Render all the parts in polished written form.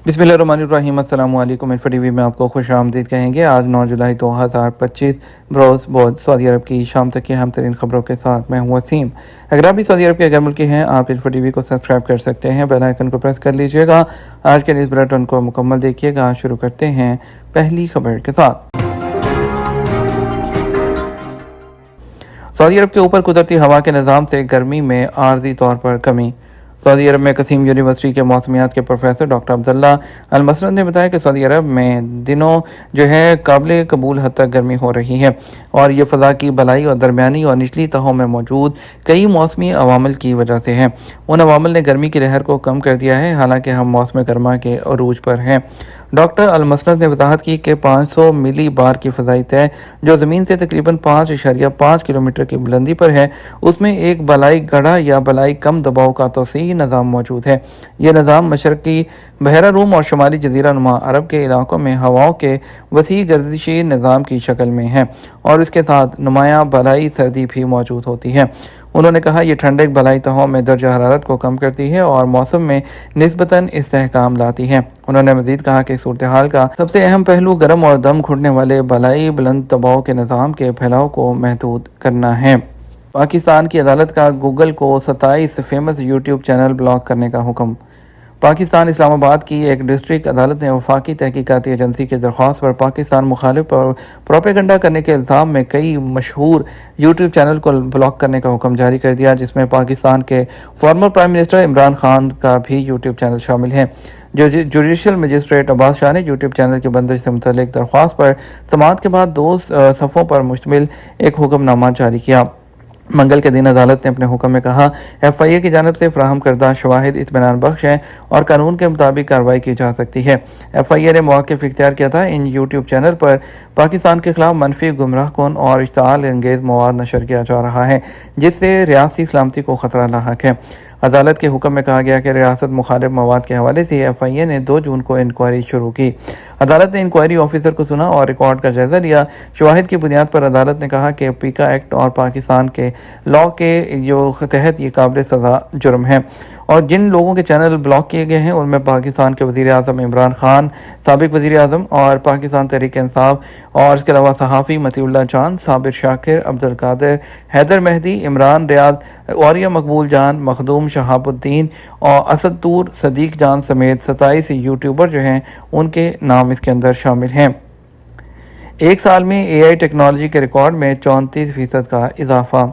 बिस्मिल्लाहिर्रहमानिर्रहीम। अस्सलाम वालेकुम। इन्फो टीवी में आपको खुश आमदीद कहेंगे। आज 9 जुलाई 2025 बरोज़ बुध सऊदी अरब की शाम तक की अहम तरीन खबरों के साथ मैं हूँ वसीम। अगर आप भी सऊदी अरब के अगर मुल्की हैं, आप इन्फो टीवी को सब्सक्राइब कर सकते हैं, बेल आइकन को प्रेस कर लीजिएगा। आज के न्यूज़ बुलेटिन को मुकम्मल देखिएगा। शुरू करते हैं पहली खबर के साथ। सऊदी अरब के ऊपर कुदरती हवा के निज़ाम से गर्मी में आर्जी तौर पर कमी। सऊदी अरब में कसीम यूनिवर्सिटी के मौसमियात के प्रोफेसर डॉक्टर अब्दुल्ला अल मसरद ने बताया कि सऊदी अरब में दिनों काबिल कबूल हद तक गर्मी हो रही है और ये फ़ज़ा की बलाई और दरमियानी और निचली तहों में मौजूद कई मौसमी अवामिल की वजह से है। उन अवामिल ने गर्मी की लहर को कम कर दिया है, हालांकि हम मौसम गर्मा के अरूज पर हैं। डॉक्टर अल मसरद ने वजाहत की कि 500 मिली बार की फ़ज़ाई तय जो ज़मीन से तकरीबन 5.5 किलोमीटर की बुलंदी पर है, उसमें एक बलाई गढ़ा या बलाई कम दबाव का तोसी निज़ाम मौजूद है। यह निज़ाम मशरक़ी बहरा रूम और शुमाली जज़ीरा नुमा अरब के इलाकों में हवाओं के वसी गर्दिशी निज़ाम की शक्ल में है और इसके साथ नुमायाँ बलाई सर्दी भी मौजूद होती है। उन्होंने कहा, यह ठंडक बलाई तहों में दर्जा हरारत को कम करती है और मौसम में निस्बतन इस्तेहकाम लाती है। उन्होंने मज़ीद कहा कि सूरत हाल का सबसे अहम पहलू गर्म और दम घुटने वाले बलाई बुलंद दबाव के निज़ाम के फैलाव को महदूद करना है। पाकिस्तान की अदालत का गूगल को 27 फेमस यूट्यूब चैनल ब्लॉक करने का हुक्म। पाकिस्तान इस्लामाबाद की एक डिस्ट्रिक्ट अदालत ने वफाकी तहकीकाती एजेंसी की दरख्वास्त पर पाकिस्तान मुखालिफ पर प्रोपेगंडा करने के इल्ज़ाम में कई मशहूर यूट्यूब चैनल को ब्लॉक करने का हुक्म जारी कर दिया, जिसमें पाकिस्तान के former prime minister Imran Khan का भी यूट्यूब चैनल शामिल है। जुडिशल मजिस्ट्रेट अब्बास शाह ने यूट्यूब चैनल की बंदिश से मुतल्लिक दरख्वास्त पर समाअत के बाद 2 सफ़ों पर मुश्तमिल एक हुक्मनामा जारी किया। मंगल के दिन अदालत ने अपने हुक्म में कहा, FIA की जानब से फ्राहम करदा शवाहिद इत्मीनान बख्श हैं और कानून के मुताबिक कार्रवाई की जा सकती है। FIA ने मौक़िफ़ इख्तियार किया था। इन यूट्यूब चैनल पर पाकिस्तान के खिलाफ मनफी गुमराह कुन और इश्ताल अंगेज़ मवाद नशर किया जा रहा है, जिससे रियासती सलामती को ख़तरा लाहक है। अदालत के हुक्म में कहा गया कि रियासत मुखालिफ मवाद के हवाले से FIA ने 2 जून को इंक्वायरी शुरू की। अदालत ने इंक्वायरी ऑफिसर को सुना और रिकॉर्ड का जायज़ा लिया। शवाहिद की बुनियाद पर अदालत ने कहा कि पीका एक्ट और पाकिस्तान के लॉ के तहत ये काबिल सज़ा जुर्म है और जिन लोगों के चैनल ब्लॉक किए गए हैं उनमें पाकिस्तान के वज़ीर आज़म इमरान खान, साबिक वज़ीर आज़म और पाकिस्तान तहरीक इंसाफ और इसके अलावा सहाफ़ी मतीउल्लाह जान, साबिर शाकिर, अब्दुल कादिर, हैदर मेहदी, इमरान रियाज, औरिया मकबूल जान, मखदूम शहाबुद्दीन और असद तूर, सदीक जान समेत 27 यूट्यूबर हैं, उनके नाम इसके अंदर शामिल हैं। एक साल में AI टेक्नोलॉजी के रिकॉर्ड में 34% का इजाफा।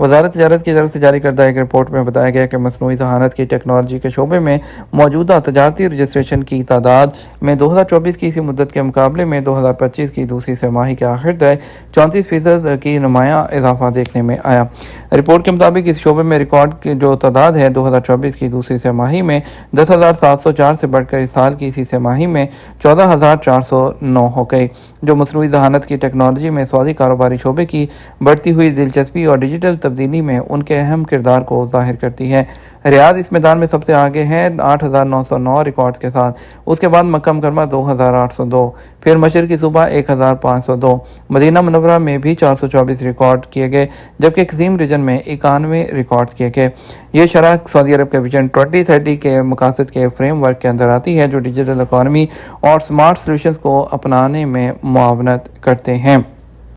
वज़ारत तिजारत की तरफ से जारी करदा एक रिपोर्ट में बताया गया कि मसनूई ज़हानत की टेक्नोलॉजी के शोबे में मौजूदा तजारती रजिस्ट्रेशन की तादाद में 2024 की इसी मुद्दत के मुकाबले में 2025 की दूसरी तिमाही के आखिर तक 34% की नुमायाँ इजाफा देखने में आया। रिपोर्ट के मुताबिक इस शोबे में रिकॉर्ड की जो तादाद है 2024 की दूसरी तिमाही में 10,704 से बढ़कर इस साल की इसी तिमाही में 14,409 हो गई, जो मसनूई ज़हानत की टेक्नोलॉजी में सऊदी कारोबारी शोबे की बढ़ती हुई दिलचस्पी और डिजिटल तब्दीली में उनके अहम किरदार को ज़ाहिर करती है। रियाद इस मैदान में सबसे आगे हैं 8,909 रिकॉर्ड्स के साथ। उसके बाद मक्का मुकरमा 2,802, फिर मशरक़ी सूबा 1,502। मदीना मुनव्वरा में भी 424 रिकॉर्ड किए गए, जबकि कसीम रीजन में 91 रिकॉर्ड किए गए। ये शरह सऊदी अरब के विजन 2030 के मकासद के फ्रेम वर्क के अंदर आती है, जो डिजिटल इकॉनमी और स्मार्ट सॉल्यूशंस को अपनाने में मुआवनत करते हैं।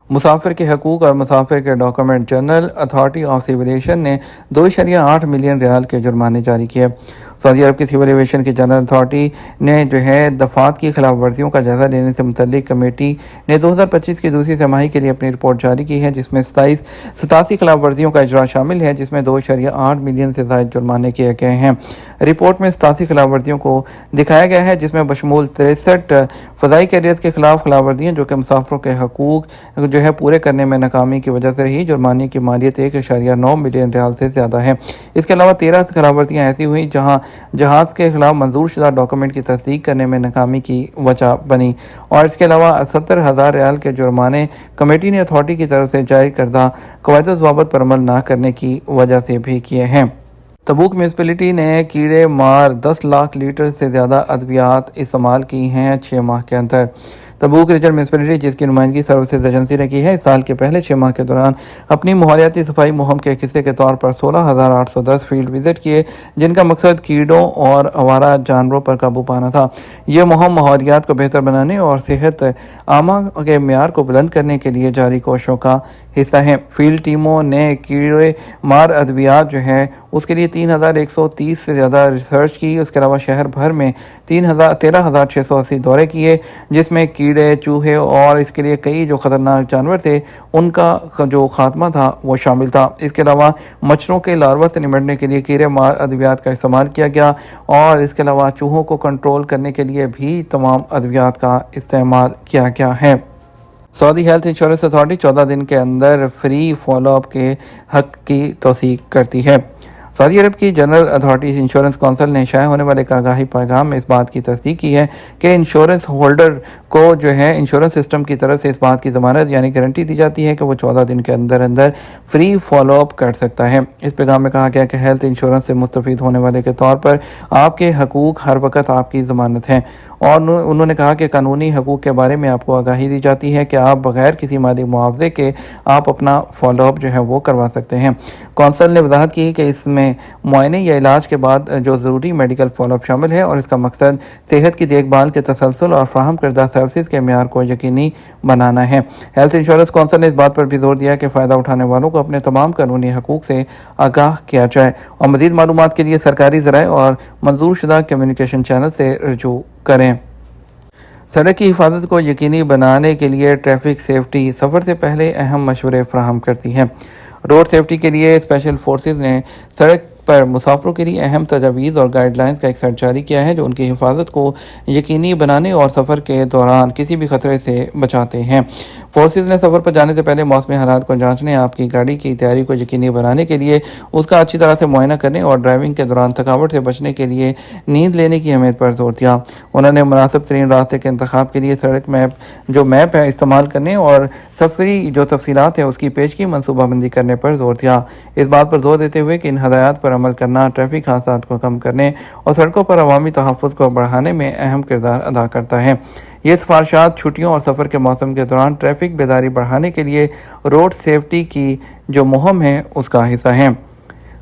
मुसाफिर के हकूक़ और मुसाफिर के document General Authority of Civil Aviation ने 2.8 मिलियन रियाल के जुर्माने जारी किए। सऊदी अरब की सिविल एविएशन की जनरल अथॉरिटी ने दफ़ात की खिलाफ वर्जियों का जायज़ा लेने से मुतल्लिक कमेटी ने 2025 की दूसरी तिमाही के लिए अपनी रिपोर्ट जारी की है, जिसमें 87 खिलाफ वर्जियों का इजरा शामिल है, जिसमें 2.8 मिलियन से ज़ायद जुर्माने किए गए हैं। रिपोर्ट में 87 खिलाफ वर्जियों को दिखाया गया है, जिसमें बशमूल 63 फ़ज़ाई कैरियत के खिलाफ वर्जियाँ जो कि मुसाफिरों के हकूक़ पूरे करने में नाकामी की वजह से रही। जुर्माने की मालियत 1.9 मिलियन रियाल से ज़्यादा है। इसके अलावा 13 खिलाफवर्जियाँ ऐसी हुई जहाँ जहाज़ के खिलाफ मंजूर शुदा डॉक्यूमेंट की तस्दीक करने में नाकामी की वजह बनी और इसके अलावा 70,000 रियाल के जुर्माने कमेटी ने अथॉरिटी की तरफ से जारी करदा कवायद ज़वाबित पर अमल न करने की वजह से भी किए हैं। تبوک میونسپلٹی نے کیڑے مار 10 لاکھ لیٹر سے زیادہ ادویات استعمال کی ہیں 6 ماہ کے اندر۔ تبوک ریجن میونسپلٹی، جس کی نمائندگی سروسز ایجنسی نے کی ہے، اس سال کے پہلے 6 ماہ کے دوران اپنی ماحولیاتی صفائی مہم کے ایک حصے کے طور پر 16,810 فیلڈ وزٹ کیے، جن کا مقصد کیڑوں اور آوارہ جانوروں پر قابو پانا تھا۔ یہ مہم ماحولیات کو بہتر بنانے اور صحت عامہ کے معیار کو بلند کرنے کے لیے جاری کوششوں کا حصہ ہے۔ فیلڈ ٹیموں نے کیڑے مار ادویات اس کے لیے 3,130 سے زیادہ ریسرچ کی۔ اس کے علاوہ شہر بھر میں 13,680 دورے کیے، جس میں کیڑے، چوہے اور اس کے لیے کئی جو خطرناک جانور تھے ان کا جو خاتمہ تھا وہ شامل تھا۔ اس کے علاوہ مچھروں کے لاروا سے نمٹنے کے لیے کیڑے مار ادویات کا استعمال کیا گیا، اور اس کے علاوہ چوہوں کو کنٹرول کرنے کے لیے بھی تمام ادویات کا استعمال کیا گیا ہے۔ سعودی ہیلتھ انشورنس اتھارٹی 14 دن کے اندر فری فالو اپ کے حق کی توثیق کرتی ہے۔ سعودی عرب کی جنرل اتھارٹیز انشورنس کونسل نے شائع ہونے والے ایک آگاہی پیغام میں اس بات کی تصدیق کی ہے کہ انشورنس ہولڈر کو انشورنس سسٹم کی طرف سے اس بات کی ضمانت یعنی گارنٹی دی جاتی ہے کہ وہ 14 دن کے اندر فری فالو اپ کر سکتا ہے۔ اس پیغام میں کہا گیا کہ ہیلتھ انشورنس سے مستفید ہونے والے کے طور پر آپ کے حقوق ہر وقت آپ کی ضمانت ہیں، اور انہوں نے کہا کہ قانونی حقوق کے بارے میں آپ کو آگاہی دی جاتی ہے کہ آپ بغیر کسی مالی معاوضے کے آپ اپنا فالو اپ وہ کروا سکتے ہیں۔ کونسل نے وضاحت کی کہ اس میں معائنے یا علاج کے بعد جو ضروری میڈیکل فالو اپ شامل ہے، اور اس کا مقصد صحت کی دیکھ بھال کے تسلسل اور فراہم کردہ سروسز کے معیار کو یقینی بنانا ہے۔ ہیلتھ انشورنس کونسل نے اس بات پر بھی زور دیا کہ فائدہ اٹھانے والوں کو اپنے تمام قانونی حقوق سے آگاہ کیا جائے، اور مزید معلومات کے لیے سرکاری ذرائع اور منظور شدہ کمیونیکیشن چینل سے رجوع کریں۔ سڑک کی حفاظت کو یقینی بنانے کے لیے ٹریفک سیفٹی سفر سے پہلے اہم مشورے فراہم کرتی ہے۔ روڈ سیفٹی کے لیے اسپیشل فورسز نے سڑک پر مسافروں کے لیے اہم تجاویز اور گائیڈ لائنز کا ایک سیٹ جاری کیا ہے، جو ان کی حفاظت کو یقینی بنانے اور سفر کے دوران کسی بھی خطرے سے بچاتے ہیں۔ فورسز نے سفر پر جانے سے پہلے موسمی حالات کو جانچنے، آپ کی گاڑی کی تیاری کو یقینی بنانے کے لیے اس کا اچھی طرح سے معائنہ کرنے اور ڈرائیونگ کے دوران تھکاوٹ سے بچنے کے لیے نیند لینے کی اہمیت پر زور دیا۔ انہوں نے مناسب ترین راستے کے انتخاب کے لیے سڑک میپ ہے استعمال کرنے اور سفری تفصیلات ہے اس کی پیشگی منصوبہ بندی کرنے پر زور دیا۔ اس بات پر زور دیتے ہوئے کہ ان ہدایات پر عمل کرنا ٹریفک حادثات کو کم کرنے اور سڑکوں پر عوامی تحفظ کو بڑھانے میں اہم کردار ادا کرتا ہے۔ یہ سفارشات چھٹیوں اور سفر کے موسم کے دوران ٹریفک بیداری بڑھانے کے لیے روڈ سیفٹی کی جو مہم ہے اس کا حصہ ہیں۔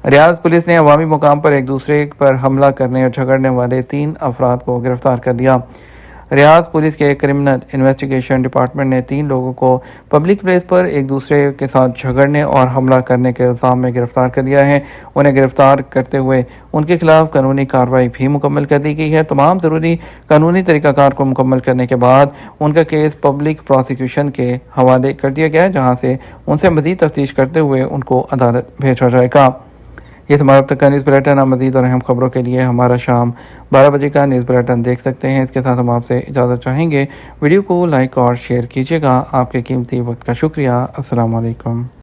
ریاض پولیس نے عوامی مقام پر ایک دوسرے پر حملہ کرنے اور جھگڑنے والے 3 افراد کو گرفتار کر لیا۔ ریاض پولیس کے کرمنل انویسٹیگیشن ڈپارٹمنٹ نے 3 لوگوں کو پبلک پلیس پر ایک دوسرے کے ساتھ جھگڑنے اور حملہ کرنے کے الزام میں گرفتار کر لیا ہے۔ انہیں گرفتار کرتے ہوئے ان کے خلاف قانونی کارروائی بھی مکمل کر دی گئی ہے۔ تمام ضروری قانونی طریقہ کار کو مکمل کرنے کے بعد ان کا کیس پبلک پروسیکیوشن کے حوالے کر دیا گیا ہے، جہاں سے ان سے مزید تفتیش کرتے ہوئے ان کو عدالت بھیجا جائے گا۔ یہ ہمارا اب تک کا نیوز بلیٹن۔ آپ مزید اور اہم خبروں کے لیے ہمارا شام 12 بجے کا نیوز بلیٹن دیکھ سکتے ہیں۔ اس کے ساتھ ہم آپ سے اجازت چاہیں گے، ویڈیو کو لائک اور شیئر کیجیے گا۔ آپ کے قیمتی وقت کا شکریہ۔ السلام علیکم۔